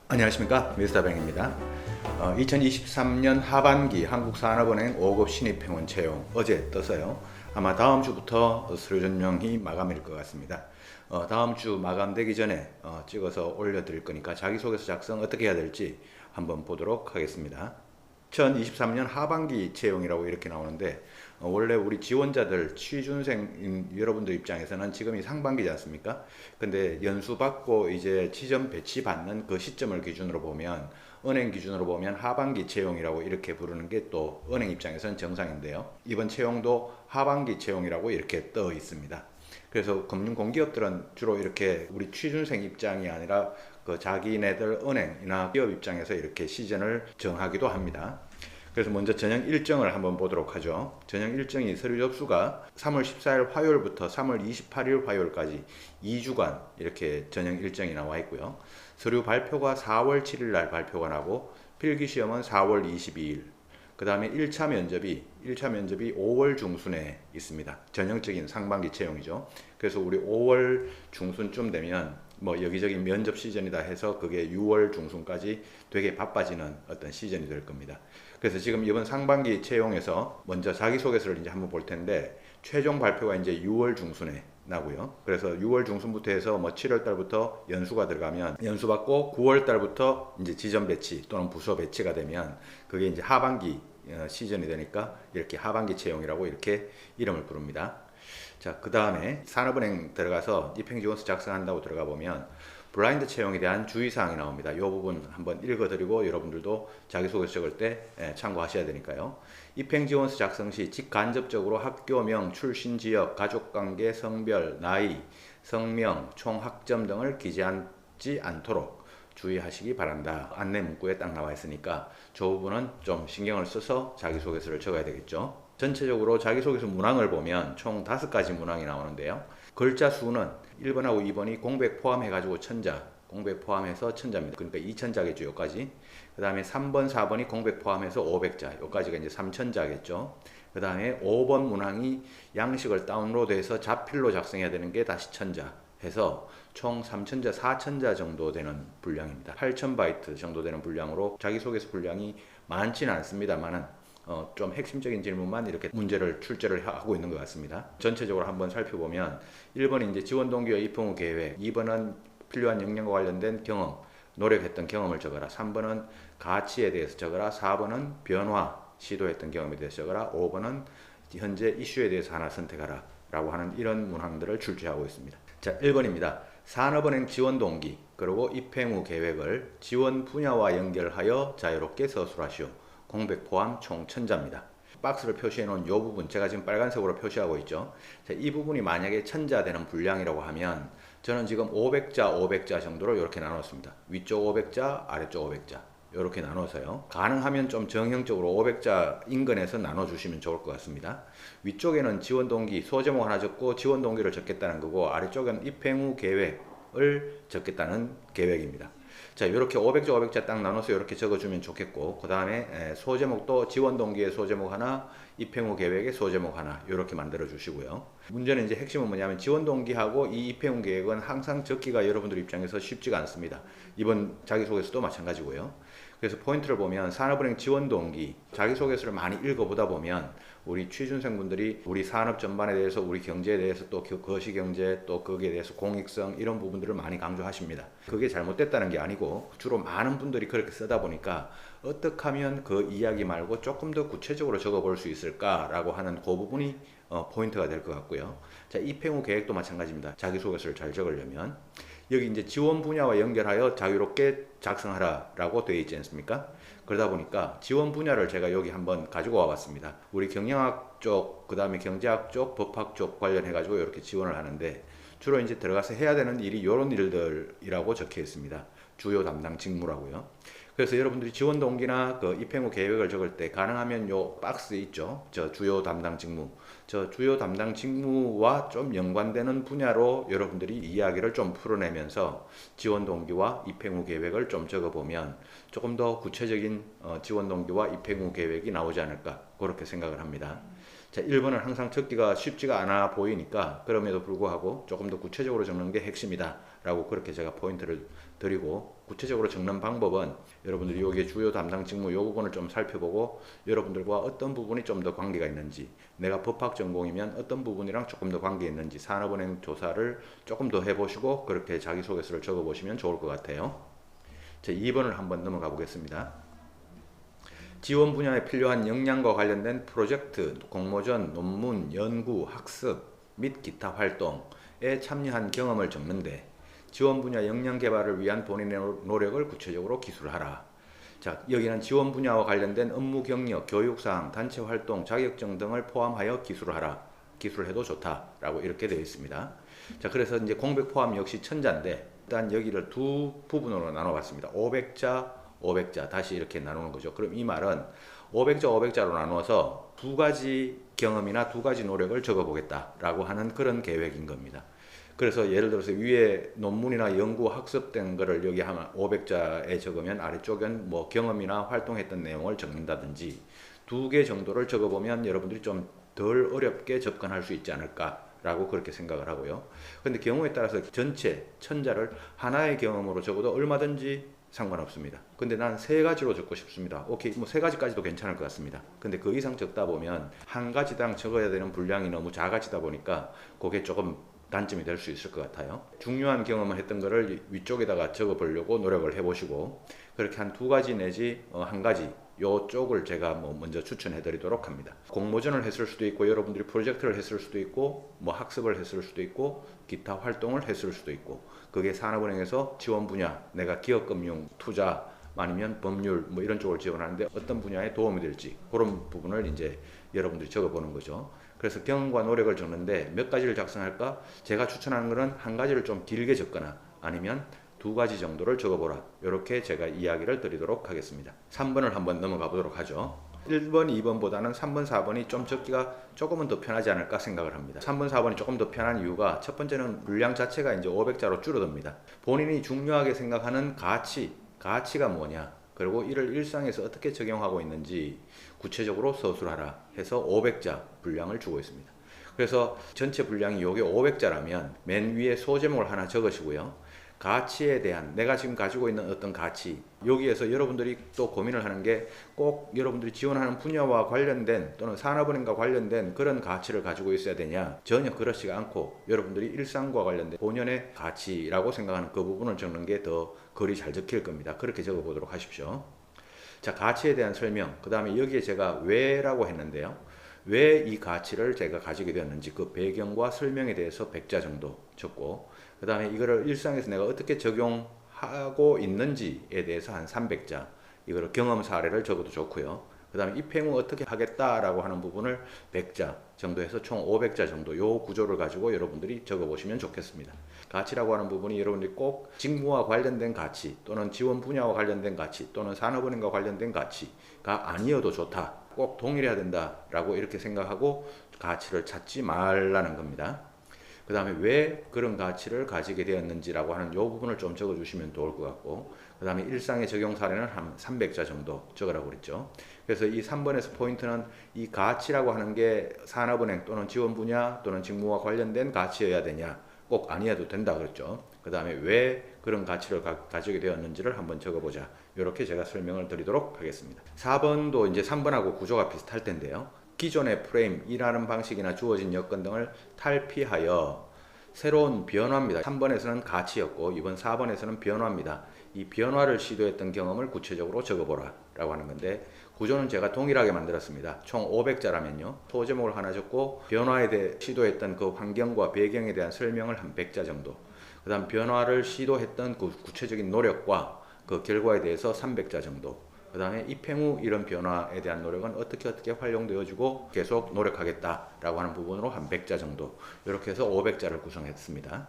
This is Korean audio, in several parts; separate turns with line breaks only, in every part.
안녕하십니까, 미스터뱅입니다. 2023년 하반기 한국산업은행 5급 신입행원 채용 어제 떴어요. 아마 다음 주부터 서류 전형이 마감일 것 같습니다. 다음 주 마감되기 전에 찍어서 올려드릴 거니까 자기소개서 작성 어떻게 해야 될지 한번 보도록 하겠습니다. 2023년 하반기 채용이라고 이렇게 나오는데 원래 우리 지원자들 취준생 여러분들 입장에서는 지금이 상반기지 않습니까? 근데 연수 받고 이제 지점 배치 받는 그 시점을 기준으로 보면 은행 기준으로 보면 하반기 채용이라고 이렇게 부르는 게 또 은행 입장에서는 정상인데요. 이번 채용도 하반기 채용이라고 이렇게 떠 있습니다. 그래서 금융공기업들은 주로 이렇게 우리 취준생 입장이 아니라 그 자기네들 은행이나 기업 입장에서 이렇게 시즌을 정하기도 합니다. 그래서 먼저 전형 일정을 한번 보도록 하죠. 전형 일정이 서류 접수가 3월 14일 화요일부터 3월 28일 화요일까지 2주간 이렇게 전형 일정이 나와 있고요. 서류 발표가 4월 7일 날 발표가 나고 필기시험은 4월 22일. 그 다음에 1차 면접이 5월 중순에 있습니다. 전형적인 상반기 채용이죠. 그래서 우리 5월 중순쯤 되면 뭐 여기저기 면접 시즌이다 해서 그게 6월 중순까지 되게 바빠지는 어떤 시즌이 될 겁니다. 그래서 지금 이번 상반기 채용에서 먼저 자기소개서를 이제 한번 볼 텐데 최종 발표가 이제 6월 중순에 나고요. 그래서 6월 중순부터 해서 뭐 7월 달부터 연수가 들어가면 연수 받고 9월 달부터 이제 지점 배치 또는 부서 배치가 되면 그게 이제 하반기 시즌이 되니까 이렇게 하반기 채용이라고 이렇게 이름을 부릅니다. 자, 그 다음에 산업은행 들어가서 입행지원서 작성한다고 들어가 보면 블라인드 채용에 대한 주의사항이 나옵니다. 이 부분 한번 읽어드리고 여러분들도 자기소개서 적을 때 참고하셔야 되니까요. 입행지원서 작성 시 직간접적으로 학교명, 출신 지역, 가족관계, 성별, 나이, 성명, 총학점 등을 기재하지 않도록 주의하시기 바란다. 안내 문구에 딱 나와 있으니까 저 부분은 좀 신경을 써서 자기소개서를 적어야 되겠죠. 전체적으로 자기소개서 문항을 보면 총 5가지 문항이 나오는데요. 글자 수는 1번하고 2번이 공백 포함해가지고 1000자, 공백 포함해서 1000자입니다. 그러니까 2000자겠죠, 여기까지. 그 다음에 3번, 4번이 공백 포함해서 500자, 여기까지가 이제 3000자겠죠. 그 다음에 5번 문항이 양식을 다운로드해서 자필로 작성해야 되는 게 다시 1000자 해서 총 3000자, 4000자 정도 되는 분량입니다. 8000바이트 정도 되는 분량으로 자기소개서 분량이 많지는 않습니다만은 좀 핵심적인 질문만 이렇게 문제를 출제를 하고 있는 것 같습니다. 전체적으로 한번 살펴보면 1번은 이제 지원 동기와 입학 후 계획, 2번은 필요한 역량과 관련된 경험, 노력했던 경험을 적어라. 3번은 가치에 대해서 적어라. 4번은 변화, 시도했던 경험에 대해서 적어라. 5번은 현재 이슈에 대해서 하나 선택하라 라고 하는 이런 문항들을 출제하고 있습니다. 자, 1번입니다. 산업은행 지원 동기, 그리고 입행 후 계획을 지원 분야와 연결하여 자유롭게 서술하시오. 공백 포함 총 1000자입니다. 박스를 표시해 놓은 이 부분 제가 지금 빨간색으로 표시하고 있죠. 자, 이 부분이 만약에 1000자 되는 분량이라고 하면 저는 지금 500자 정도로 이렇게 나눴습니다. 위쪽 500자, 아래쪽 500자 이렇게 나눠서요. 가능하면 좀 정형적으로 500자 인근에서 나눠주시면 좋을 것 같습니다. 위쪽에는 지원 동기, 소제목 하나 적고 지원 동기를 적겠다는 거고 아래쪽은 입행 후 계획을 적겠다는 계획입니다. 자, 이렇게 500자 500자 딱 나눠서 이렇게 적어주면 좋겠고, 그 다음에 소제목도 지원 동기의 소제목 하나, 입행 후 계획의 소제목 하나 이렇게 만들어 주시고요. 문제는 이제 핵심은 뭐냐면 지원 동기하고 이 입행 후 계획은 항상 적기가 여러분들 입장에서 쉽지가 않습니다. 이번 자기소개서도 마찬가지고요. 그래서 포인트를 보면 산업은행 지원 동기, 자기소개서를 많이 읽어보다 보면 우리 취준생분들이 우리 산업 전반에 대해서 우리 경제에 대해서 또 거시경제 또 거기에 대해서 공익성 이런 부분들을 많이 강조하십니다. 그게 잘못됐다는 게 아니고 주로 많은 분들이 그렇게 쓰다 보니까 어떻게 하면 그 이야기 말고 조금 더 구체적으로 적어볼 수 있을까라고 하는 그 부분이 포인트가 될 것 같고요. 자, 입행 후 계획도 마찬가지입니다. 자기소개서를 잘 적으려면 여기 이제 지원 분야와 연결하여 자유롭게 작성하라 라고 되어 있지 않습니까? 그러다 보니까 지원 분야를 제가 여기 한번 가지고 와봤습니다. 우리 경영학 쪽, 그 다음에 경제학 쪽, 법학 쪽 관련해 가지고 이렇게 지원을 하는데 주로 이제 들어가서 해야 되는 일이 이런 일들이라고 적혀 있습니다. 주요 담당 직무라고요. 그래서 여러분들이 지원 동기나 그 입행 후 계획을 적을 때 가능하면 요 박스 있죠. 저 주요 담당 직무. 저 주요 담당 직무와 좀 연관되는 분야로 여러분들이 이야기를 좀 풀어내면서 지원 동기와 입행 후 계획을 좀 적어보면 조금 더 구체적인 지원 동기와 입행 후 계획이 나오지 않을까 그렇게 생각을 합니다. 자, 1번은 항상 적기가 쉽지가 않아 보이니까 그럼에도 불구하고 조금 더 구체적으로 적는 게 핵심이다 라고 그렇게 제가 포인트를 드리고, 구체적으로 적는 방법은 여러분들이 여기에 주요 담당 직무 요 부분을 좀 살펴보고 여러분들과 어떤 부분이 좀 더 관계가 있는지, 내가 법학 전공이면 어떤 부분이랑 조금 더 관계 있는지 산업은행 조사를 조금 더 해보시고 그렇게 자기소개서를 적어보시면 좋을 것 같아요. 자, 2번을 한번 넘어가 보겠습니다. 지원 분야에 필요한 역량과 관련된 프로젝트, 공모전, 논문, 연구, 학습 및 기타 활동에 참여한 경험을 적는데 지원 분야 역량 개발을 위한 본인의 노력을 구체적으로 기술하라. 자, 여기는 지원 분야와 관련된 업무 경력, 교육사항, 단체 활동, 자격증 등을 포함하여 기술하라. 기술해도 좋다라고 이렇게 되어 있습니다. 자, 그래서 이제 공백 포함 역시 천자인데 일단 여기를 두 부분으로 나눠봤습니다. 500자, 500자 다시 이렇게 나누는 거죠. 그럼 이 말은 500자, 500자로 나누어서 두 가지 경험이나 두 가지 노력을 적어보겠다라고 하는 그런 계획인 겁니다. 그래서 예를 들어서 위에 논문이나 연구 학습된 거를 여기 하면 500자에 적으면 아래쪽엔 뭐 경험이나 활동했던 내용을 적는다든지 두 개 정도를 적어보면 여러분들이 좀 덜 어렵게 접근할 수 있지 않을까라고 그렇게 생각을 하고요. 근데 경우에 따라서 전체 천자를 하나의 경험으로 적어도 얼마든지 상관없습니다. 근데 난 세 가지로 적고 싶습니다. 오케이, 뭐 세 가지까지도 괜찮을 것 같습니다. 근데 그 이상 적다 보면 한 가지당 적어야 되는 분량이 너무 작아지다 보니까 그게 조금 단점이 될 수 있을 것 같아요. 중요한 경험을 했던 거를 위쪽에다가 적어 보려고 노력을 해보시고 그렇게 한 두 가지 내지 한 가지 요쪽을 제가 뭐 먼저 추천해 드리도록 합니다. 공모전을 했을 수도 있고 여러분들이 프로젝트를 했을 수도 있고 뭐 학습을 했을 수도 있고 기타 활동을 했을 수도 있고 그게 산업은행에서 지원 분야, 내가 기업금융, 투자 아니면 법률 뭐 이런 쪽을 지원하는데 어떤 분야에 도움이 될지 그런 부분을 이제 여러분들이 적어보는 거죠. 그래서 경험과 노력을 적는데 몇 가지를 작성할까? 제가 추천하는 것은 한 가지를 좀 길게 적거나 아니면 두 가지 정도를 적어보라. 이렇게 제가 이야기를 드리도록 하겠습니다. 3번을 한번 넘어가 보도록 하죠. 1번, 2번보다는 3번, 4번이 좀 적기가 조금은 더 편하지 않을까 생각을 합니다. 3번, 4번이 조금 더 편한 이유가 첫 번째는 분량 자체가 이제 500자로 줄어듭니다. 본인이 중요하게 생각하는 가치가 뭐냐, 그리고 이를 일상에서 어떻게 적용하고 있는지 구체적으로 서술하라 해서 500자 분량을 주고 있습니다. 그래서 전체 분량이 요게 500자라면 맨 위에 소제목을 하나 적으시고요. 가치에 대한 내가 지금 가지고 있는 어떤 가치, 여기에서 여러분들이 또 고민을 하는 게 꼭 여러분들이 지원하는 분야와 관련된 또는 산업은행과 관련된 그런 가치를 가지고 있어야 되냐, 전혀 그렇지가 않고 여러분들이 일상과 관련된 본연의 가치라고 생각하는 그 부분을 적는 게 더 글이 잘 적힐 겁니다. 그렇게 적어 보도록 하십시오. 자, 가치에 대한 설명, 그 다음에 여기에 제가 왜라고 했는데요. 왜 이 가치를 제가 가지게 되었는지 그 배경과 설명에 대해서 100자 정도 적고, 그 다음에 이거를 일상에서 내가 어떻게 적용하고 있는지에 대해서 한 300자, 이거를 경험 사례를 적어도 좋고요. 그 다음에 입행 후 어떻게 하겠다라고 하는 부분을 100자 정도 해서 총 500자 정도 요 구조를 가지고 여러분들이 적어보시면 좋겠습니다. 가치라고 하는 부분이 여러분들이 꼭 직무와 관련된 가치 또는 지원 분야와 관련된 가치 또는 산업은행과 관련된 가치가 아니어도 좋다, 꼭 동일해야 된다라고 이렇게 생각하고 가치를 찾지 말라는 겁니다. 그 다음에 왜 그런 가치를 가지게 되었는지라고 하는 이 부분을 좀 적어주시면 좋을 것 같고, 그 다음에 일상의 적용 사례는 한 300자 정도 적으라고 그랬죠. 그래서 이 3번에서 포인트는 이 가치라고 하는 게 산업은행 또는 지원 분야 또는 직무와 관련된 가치여야 되냐, 꼭 아니어도 된다 그랬죠. 그 다음에 왜 그런 가치를 가지게 되었는지를 한번 적어보자. 이렇게 제가 설명을 드리도록 하겠습니다. 4번도 이제 3번하고 구조가 비슷할 텐데요. 기존의 프레임, 일하는 방식이나 주어진 여건 등을 탈피하여 새로운 변화입니다. 3번에서는 가치였고 이번 4번에서는 변화입니다. 이 변화를 시도했던 경험을 구체적으로 적어보라 라고 하는 건데, 구조는 제가 동일하게 만들었습니다. 총 500자라면요. 소제목을 하나 적고 변화에 대해 시도했던 그 환경과 배경에 대한 설명을 한 100자 정도, 그 다음 변화를 시도했던 그 구체적인 노력과 그 결과에 대해서 300자 정도, 그 다음에 입행 후 이런 변화에 대한 노력은 어떻게 활용되어지고 계속 노력하겠다라고 하는 부분으로 한 100자 정도, 이렇게 해서 500자를 구성했습니다.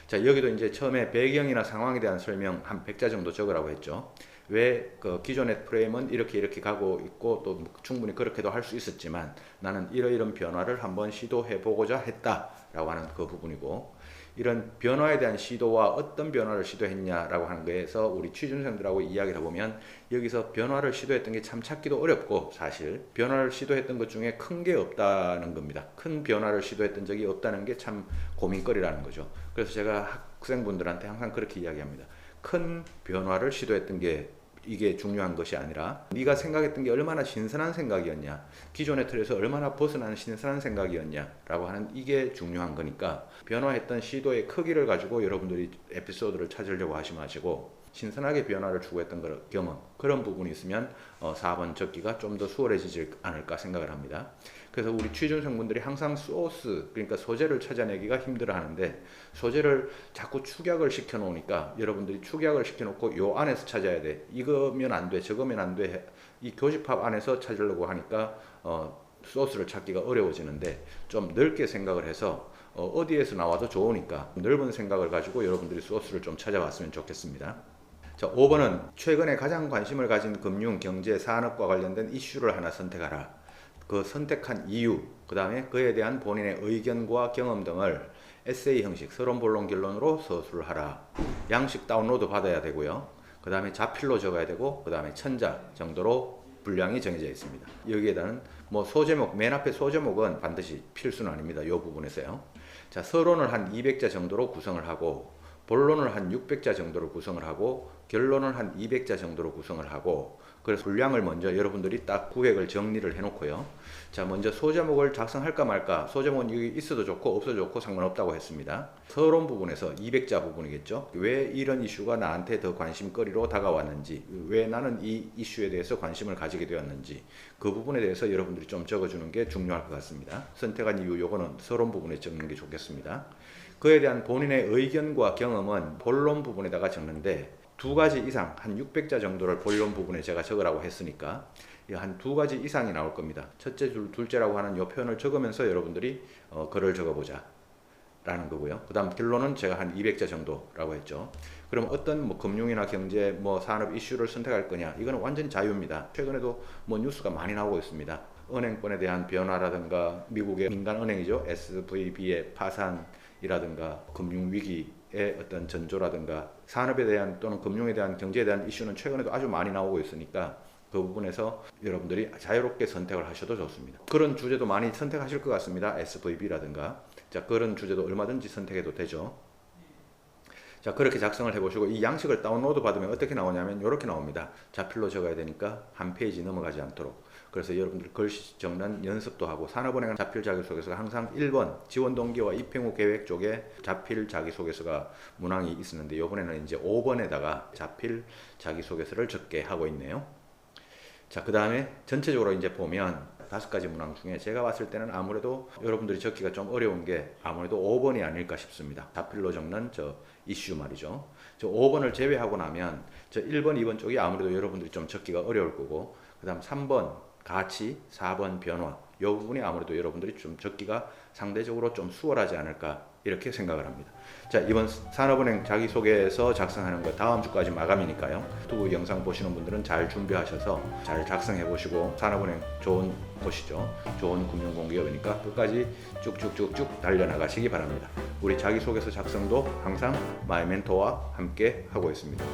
자, 여기도 이제 처음에 배경이나 상황에 대한 설명 한 100자 정도 적으라고 했죠. 왜 그 기존의 프레임은 이렇게 가고 있고 또 충분히 그렇게도 할 수 있었지만 나는 이런 변화를 한번 시도해 보고자 했다라고 하는 그 부분이고, 이런 변화에 대한 시도와 어떤 변화를 시도했냐라고 하는 거에서 우리 취준생들하고 이야기를 해보면 여기서 변화를 시도했던 게 참 찾기도 어렵고 사실 변화를 시도했던 것 중에 큰 게 없다는 겁니다. 큰 변화를 시도했던 적이 없다는 게 참 고민거리라는 거죠. 그래서 제가 학생분들한테 항상 그렇게 이야기합니다. 큰 변화를 시도했던 게 이게 중요한 것이 아니라 네가 생각했던 게 얼마나 신선한 생각이었냐, 기존의 틀에서 얼마나 벗어나는 신선한 생각이었냐 라고 하는 이게 중요한 거니까 변화했던 시도의 크기를 가지고 여러분들이 에피소드를 찾으려고 하지 마시고 신선하게 변화를 추구했던 경험, 그런 부분이 있으면 4번 적기가 좀 더 수월해지지 않을까 생각을 합니다. 그래서 우리 취준생분들이 항상 소스, 그러니까 소재를 찾아내기가 힘들어 하는데 소재를 자꾸 축약을 시켜 놓으니까 여러분들이 축약을 시켜 놓고 요 안에서 찾아야 돼, 이거면 안 돼, 저거면 안 돼, 이 교집합 안에서 찾으려고 하니까 소스를 찾기가 어려워지는데 좀 넓게 생각을 해서 어디에서 나와도 좋으니까 넓은 생각을 가지고 여러분들이 소스를 좀 찾아봤으면 좋겠습니다. 자, 5번은 최근에 가장 관심을 가진 금융, 경제, 산업과 관련된 이슈를 하나 선택하라. 그 선택한 이유, 그 다음에 그에 대한 본인의 의견과 경험 등을 에세이 형식, 서론, 본론, 결론으로 서술을 하라. 양식 다운로드 받아야 되고요. 그 다음에 자필로 적어야 되고, 그 다음에 천자 정도로 분량이 정해져 있습니다. 여기에다는 뭐 소제목, 맨 앞에 소제목은 반드시 필수는 아닙니다. 이 부분에서요. 자, 서론을 한 200자 정도로 구성을 하고, 본론을 한 600자 정도로 구성을 하고, 결론을 한 200자 정도로 구성을 하고, 그래서 분량을 먼저 여러분들이 딱 구획을 정리를 해놓고요. 자, 먼저 소제목을 작성할까 말까. 소제목은 여기 있어도 좋고 없어도 좋고 상관없다고 했습니다. 서론 부분에서 200자 부분이겠죠. 왜 이런 이슈가 나한테 더 관심거리로 다가왔는지, 왜 나는 이 이슈에 대해서 관심을 가지게 되었는지, 그 부분에 대해서 여러분들이 좀 적어주는 게 중요할 것 같습니다. 선택한 이유, 요거는 서론 부분에 적는 게 좋겠습니다. 그에 대한 본인의 의견과 경험은 본론 부분에다가 적는데, 두 가지 이상, 한 600자 정도를 본론 부분에 제가 적으라고 했으니까 한 두 가지 이상이 나올 겁니다. 첫째, 둘째라고 하는 요 표현을 적으면서 여러분들이 글을 적어보자 라는 거고요. 그 다음 결론은 제가 한 200자 정도라고 했죠. 그럼 어떤 뭐 금융이나 경제, 뭐 산업 이슈를 선택할 거냐, 이거는 완전 자유입니다. 최근에도 뭐 뉴스가 많이 나오고 있습니다. 은행권에 대한 변화라든가, 미국의 민간은행이죠, SVB의 파산이라든가, 금융위기의 어떤 전조라든가, 산업에 대한 또는 금융에 대한, 경제에 대한 이슈는 최근에도 아주 많이 나오고 있으니까 그 부분에서 여러분들이 자유롭게 선택을 하셔도 좋습니다. 그런 주제도 많이 선택하실 것 같습니다. SVB라든가. 자, 그런 주제도 얼마든지 선택해도 되죠. 자, 그렇게 작성을 해보시고 이 양식을 다운로드 받으면 어떻게 나오냐면 이렇게 나옵니다. 자필로 적어야 되니까 한 페이지 넘어가지 않도록. 그래서 여러분들 글씨 적는 연습도 하고, 산업은행 자필 자기소개서가 항상 1번 지원 동기와 입행 후 계획 쪽에 자필 자기소개서가 문항이 있었는데, 이번에는 이제 5번에다가 자필 자기소개서를 적게 하고 있네요. 자, 그 다음에 전체적으로 이제 보면 5가지 문항 중에 제가 봤을 때는 아무래도 여러분들이 적기가 좀 어려운 게 아무래도 5번이 아닐까 싶습니다. 자필로 적는 저 이슈 말이죠. 저 5번을 제외하고 나면 저 1번, 2번 쪽이 아무래도 여러분들이 좀 적기가 어려울 거고, 그 다음 3번 가치, 4번 변화, 이 부분이 아무래도 여러분들이 좀 적기가 상대적으로 좀 수월하지 않을까 이렇게 생각을 합니다. 자, 이번 산업은행 자기소개서 작성하는 거 다음 주까지 마감이니까요. 유튜브 영상 보시는 분들은 잘 준비하셔서 잘 작성해 보시고, 산업은행 좋은 곳이죠. 좋은 금융공기업이니까 끝까지 쭉쭉쭉쭉 달려나가시기 바랍니다. 우리 자기소개서 작성도 항상 마이 멘토와 함께 하고 있습니다.